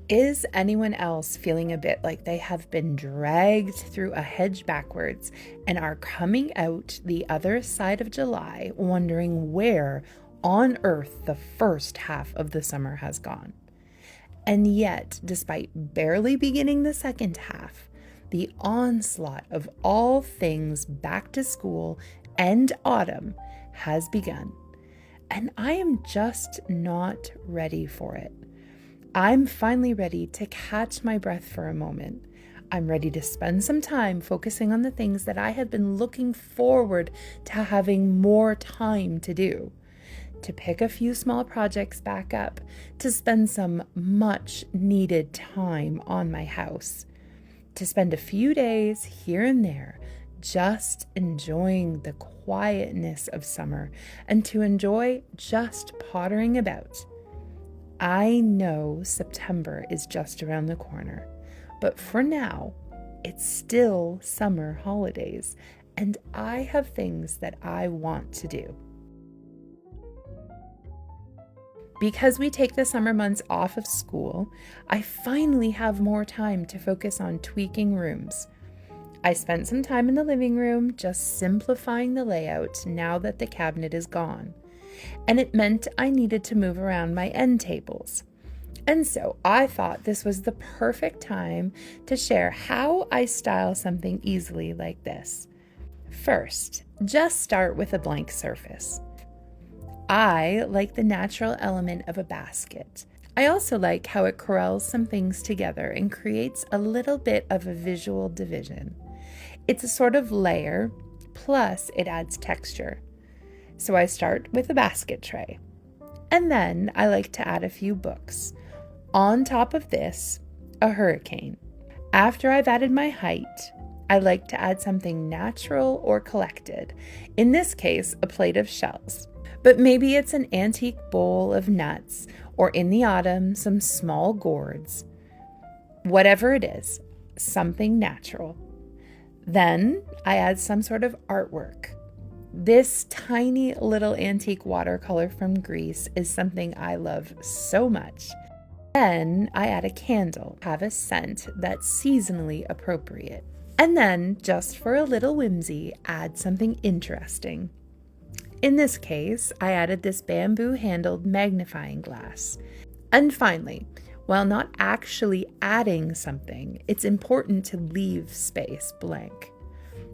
Is anyone else feeling a bit like they have been dragged through a hedge backwards and are coming out the other side of July wondering where on earth the first half of the summer has gone? And yet, despite barely beginning the second half, the onslaught of all things back to school and autumn has begun. And I am just not ready for it. I'm finally ready to catch my breath for a moment. I'm ready to spend some time focusing on the things that I have been looking forward to having more time to do. To pick a few small projects back up, to spend some much needed time on my house, to spend a few days here and there just enjoying the quietness of summer and to enjoy just pottering about. I know September is just around the corner, but for now, it's still summer holidays, and I have things that I want to do. Because we take the summer months off of school, I finally have more time to focus on tweaking rooms. I spent some time in the living room just simplifying the layout now that the cabinet is gone. And it meant I needed to move around my end tables. And so I thought this was the perfect time to share how I style something easily like this. First, just start with a blank surface. I like the natural element of a basket. I also like how it corrals some things together and creates a little bit of a visual division. It's a sort of layer, plus it adds texture. So I start with a basket tray. And then I like to add a few books. On top of this, a hurricane. After I've added my height, I like to add something natural or collected. In this case, a plate of shells. But maybe it's an antique bowl of nuts, or in the autumn, some small gourds. Whatever it is, something natural. Then I add some sort of artwork. This tiny little antique watercolor from Greece is something I love so much. Then I add a candle, have a scent that's seasonally appropriate. And then, just for a little whimsy, add something interesting. In this case, I added this bamboo-handled magnifying glass. And finally, while not actually adding something, it's important to leave space blank.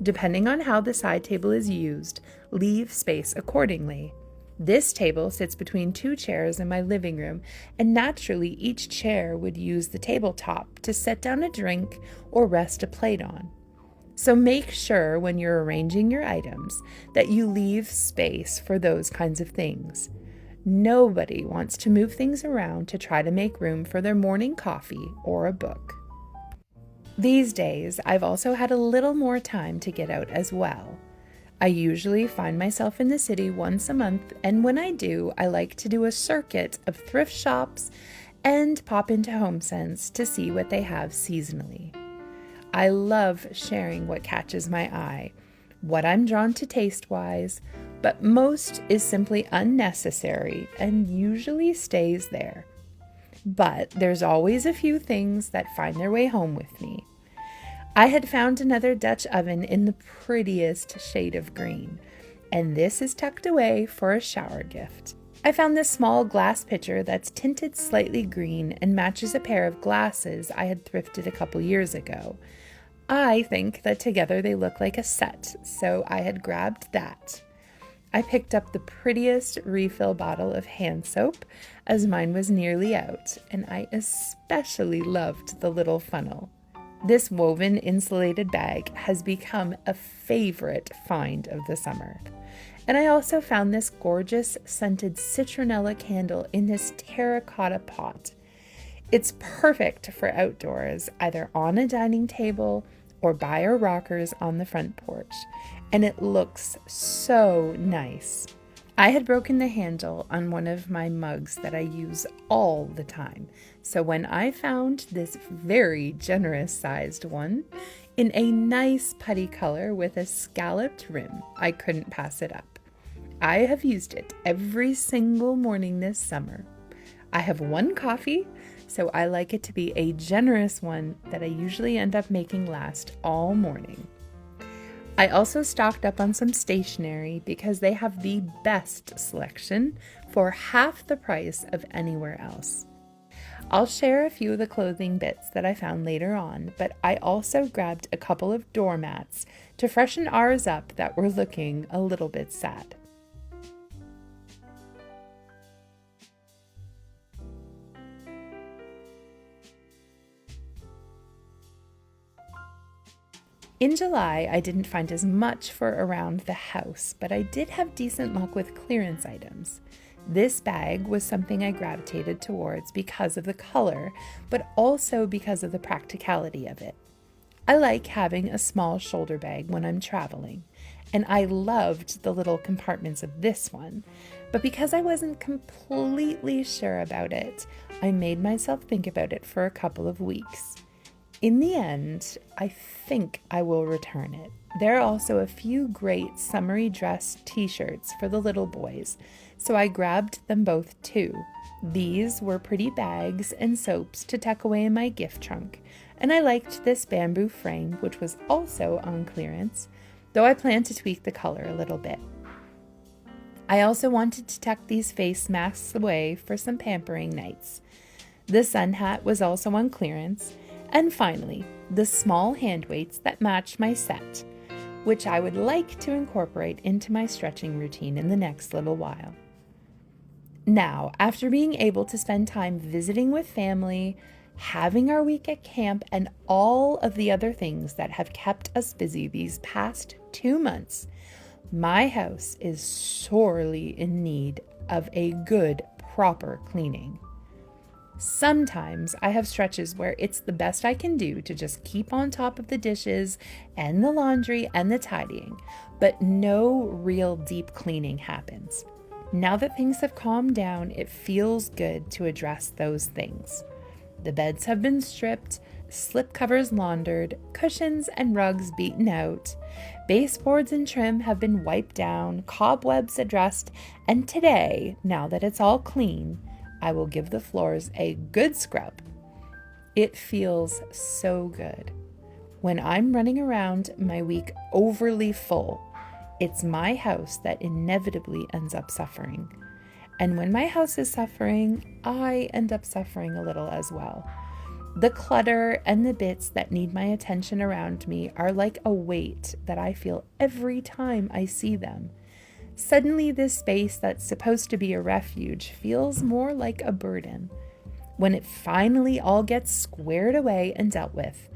Depending on how the side table is used, leave space accordingly. This table sits between two chairs in my living room, and naturally each chair would use the tabletop to set down a drink or rest a plate on. So make sure when you're arranging your items that you leave space for those kinds of things. Nobody wants to move things around to try to make room for their morning coffee or a book. These days, I've also had a little more time to get out as well. I usually find myself in the city once a month, and when I do, I like to do a circuit of thrift shops and pop into Homesense to see what they have seasonally. I love sharing what catches my eye, what I'm drawn to taste-wise, but most is simply unnecessary and usually stays there. But there's always a few things that find their way home with me. I had found another Dutch oven in the prettiest shade of green, and this is tucked away for a shower gift. I found this small glass pitcher that's tinted slightly green and matches a pair of glasses I had thrifted a couple years ago. I think that together they look like a set, so I had grabbed that. I picked up the prettiest refill bottle of hand soap, as mine was nearly out, and I especially loved the little funnel. This woven insulated bag has become a favorite find of the summer. And I also found this gorgeous scented citronella candle in this terracotta pot. It's perfect for outdoors, either on a dining table or by our rockers on the front porch, and it looks so nice. I had broken the handle on one of my mugs that I use all the time, so when I found this very generous sized one in a nice putty color with a scalloped rim, I couldn't pass it up. I have used it every single morning this summer. I have one coffee, so I like it to be a generous one that I usually end up making last all morning. I also stocked up on some stationery because they have the best selection for half the price of anywhere else. I'll share a few of the clothing bits that I found later on, but I also grabbed a couple of doormats to freshen ours up that were looking a little bit sad. In July, I didn't find as much for around the house, but I did have decent luck with clearance items. This bag was something I gravitated towards because of the color, but also because of the practicality of it. I like having a small shoulder bag when I'm traveling, and I loved the little compartments of this one, but because I wasn't completely sure about it, I made myself think about it for a couple of weeks. In the end, I think I will return it. There are also a few great summery dress t-shirts for the little boys, so I grabbed them both too. These were pretty bags and soaps to tuck away in my gift trunk, and I liked this bamboo frame, which was also on clearance, though I plan to tweak the color a little bit. I also wanted to tuck these face masks away for some pampering nights. The sun hat was also on clearance, and finally, the small hand weights that match my set, which I would like to incorporate into my stretching routine in the next little while. Now, after being able to spend time visiting with family, having our week at camp, and all of the other things that have kept us busy these past 2 months, my house is sorely in need of a good, proper cleaning. Sometimes I have stretches where it's the best I can do to just keep on top of the dishes and the laundry and the tidying, but no real deep cleaning happens. Now that things have calmed down, it feels good to address those things. The beds have been stripped, slip covers laundered, cushions and rugs beaten out, baseboards and trim have been wiped down, cobwebs addressed, and today, now that it's all clean, I will give the floors a good scrub. It feels so good. When I'm running around my week overly full, it's my house that inevitably ends up suffering. And when my house is suffering, I end up suffering a little as well. The clutter and the bits that need my attention around me are like a weight that I feel every time I see them. Suddenly, this space that's supposed to be a refuge feels more like a burden. When it finally all gets squared away and dealt with,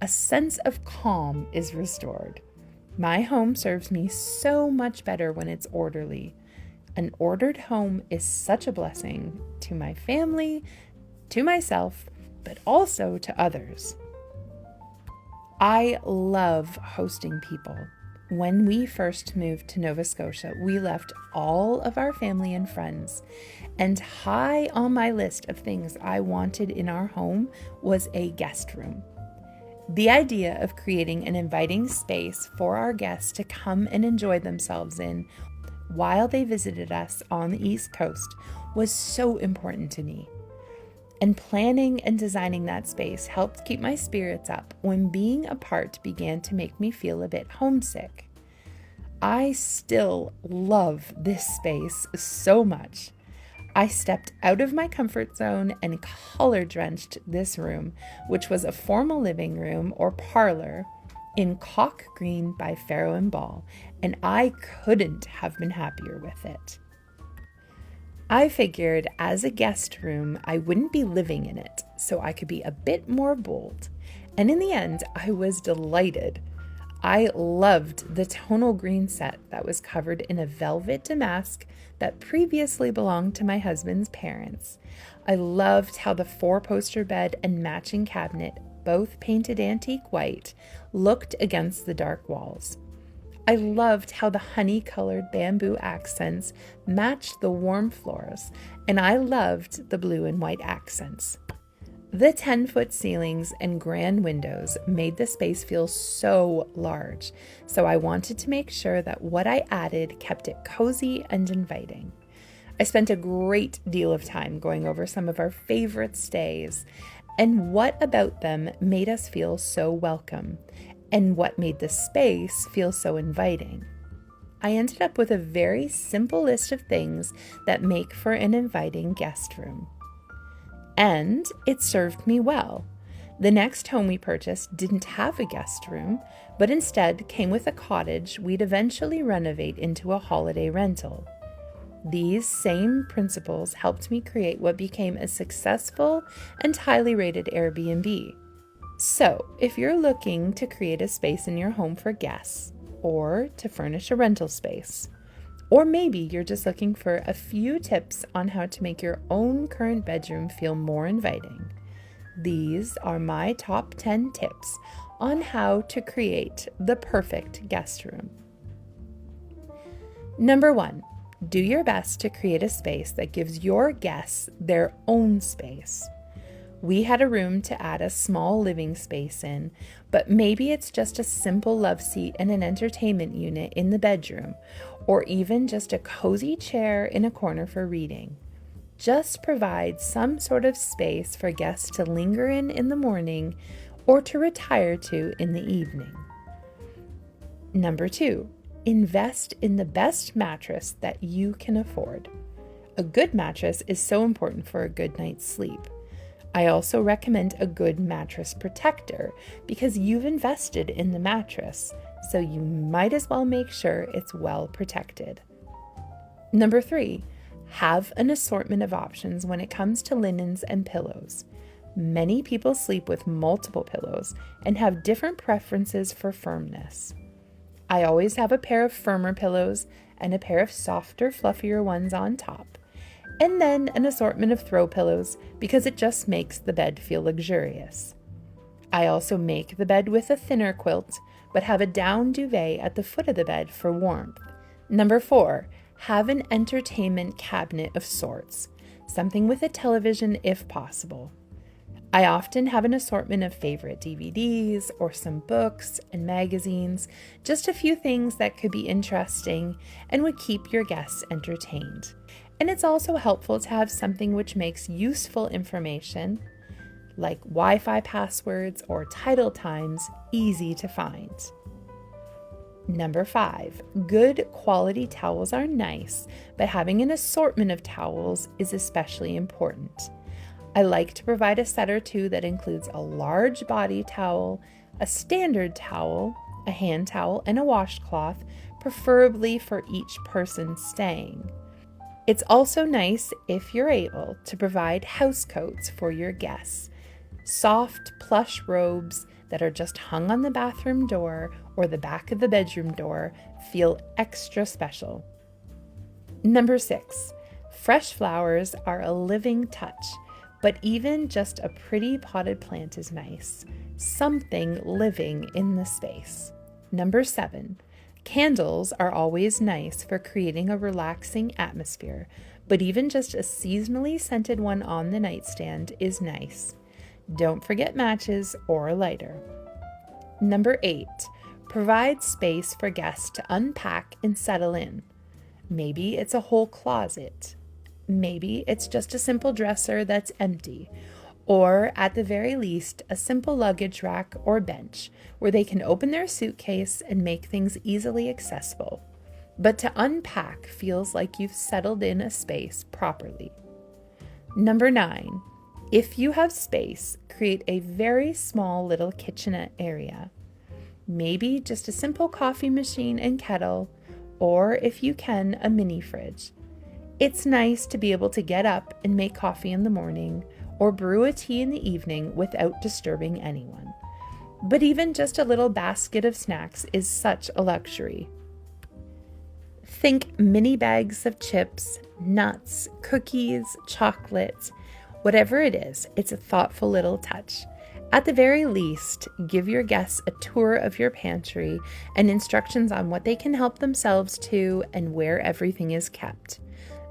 a sense of calm is restored. My home serves me so much better when it's orderly. An ordered home is such a blessing to my family, to myself, but also to others. I love hosting people. When we first moved to Nova Scotia, we left all of our family and friends, and high on my list of things I wanted in our home was a guest room. The idea of creating an inviting space for our guests to come and enjoy themselves in while they visited us on the East Coast was so important to me. And planning and designing that space helped keep my spirits up when being apart began to make me feel a bit homesick. I still love this space so much. I stepped out of my comfort zone and color-drenched this room, which was a formal living room or parlor in Calke green by Farrow and Ball, and I couldn't have been happier with it. I figured as a guest room, I wouldn't be living in it, so I could be a bit more bold. And in the end, I was delighted. I loved the tonal green set that was covered in a velvet damask that previously belonged to my husband's parents. I loved how the 4-poster bed and matching cabinet both painted antique white, looked against the dark walls. I loved how the honey-colored bamboo accents matched the warm floors, and I loved the blue and white accents. The 10-foot ceilings and grand windows made the space feel so large, so I wanted to make sure that what I added kept it cozy and inviting. I spent a great deal of time going over some of our favorite stays and what about them made us feel so welcome, and what made the space feel so inviting. I ended up with a very simple list of things that make for an inviting guest room. And it served me well. The next home we purchased didn't have a guest room, but instead came with a cottage we'd eventually renovate into a holiday rental. These same principles helped me create what became a successful and highly rated Airbnb. So, if you're looking to create a space in your home for guests, or to furnish a rental space, or maybe you're just looking for a few tips on how to make your own current bedroom feel more inviting, these are my top 10 tips on how to create the perfect guest room. Number 1, do your best to create a space that gives your guests their own space. We had a room to add a small living space in, but maybe it's just a simple love seat and an entertainment unit in the bedroom, or even just a cozy chair in a corner for reading. Just provide some sort of space for guests to linger in the morning or to retire to in the evening. Number 2, invest in the best mattress that you can afford. A good mattress is so important for a good night's sleep. I also recommend a good mattress protector because you've invested in the mattress, so you might as well make sure it's well protected. Number 3, have an assortment of options when it comes to linens and pillows. Many people sleep with multiple pillows and have different preferences for firmness. I always have a pair of firmer pillows and a pair of softer, fluffier ones on top, and then an assortment of throw pillows because it just makes the bed feel luxurious. I also make the bed with a thinner quilt, but have a down duvet at the foot of the bed for warmth. Number 4, have an entertainment cabinet of sorts, something with a television if possible. I often have an assortment of favorite DVDs or some books and magazines, just a few things that could be interesting and would keep your guests entertained. And it's also helpful to have something which makes useful information, like Wi-Fi passwords or title times, easy to find. Number 5, good quality towels are nice, but having an assortment of towels is especially important. I like to provide a set or two that includes a large body towel, a standard towel, a hand towel, and a washcloth, preferably for each person staying. It's also nice, if you're able, to provide house coats for your guests. Soft, plush robes that are just hung on the bathroom door or the back of the bedroom door feel extra special. Number 6, fresh flowers are a living touch, but even just a pretty potted plant is nice. Something living in the space. Number 7, candles are always nice for creating a relaxing atmosphere, but even just a seasonally scented one on the nightstand is nice. Don't forget matches or a lighter. Number 8, provide space for guests to unpack and settle in. Maybe it's a whole closet. Maybe it's just a simple dresser that's empty, or at the very least, a simple luggage rack or bench where they can open their suitcase and make things easily accessible. But to unpack feels like you've settled in a space properly. Number 9, if you have space, create a very small little kitchenette area. Maybe just a simple coffee machine and kettle, or if you can, a mini fridge. It's nice to be able to get up and make coffee in the morning or brew a tea in the evening without disturbing anyone. But even just a little basket of snacks is such a luxury. Think mini bags of chips, nuts, cookies, chocolate, whatever it is, it's a thoughtful little touch. At the very least, give your guests a tour of your pantry and instructions on what they can help themselves to and where everything is kept.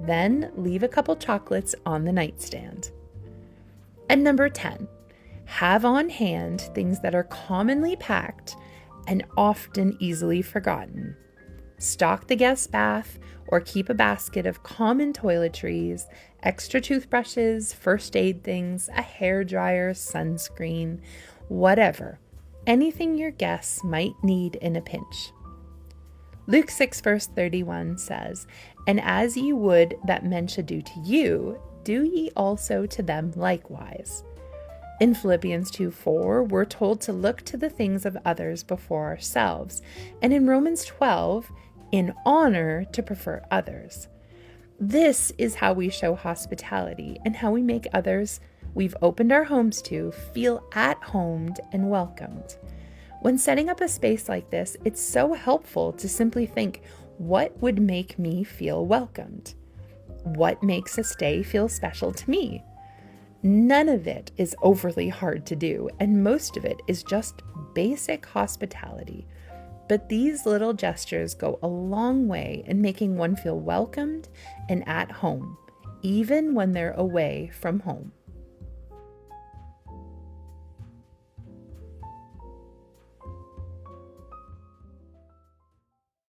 Then leave a couple chocolates on the nightstand. And number 10, have on hand things that are commonly packed and often easily forgotten. Stock the guest bath or keep a basket of common toiletries, extra toothbrushes, first aid things, a hairdryer, sunscreen, whatever. Anything your guests might need in a pinch. Luke 6 verse 31 says, "And as ye would that men should do to you, do ye also to them likewise." In Philippians 2:4, we're told to look to the things of others before ourselves. And in Romans 12, in honor to prefer others. This is how we show hospitality and how we make others we've opened our homes to feel at home and welcomed. When setting up a space like this, it's so helpful to simply think, what would make me feel welcomed? What makes a stay feel special to me? None of it is overly hard to do, and most of it is just basic hospitality. But these little gestures go a long way in making one feel welcomed and at home, even when they're away from home.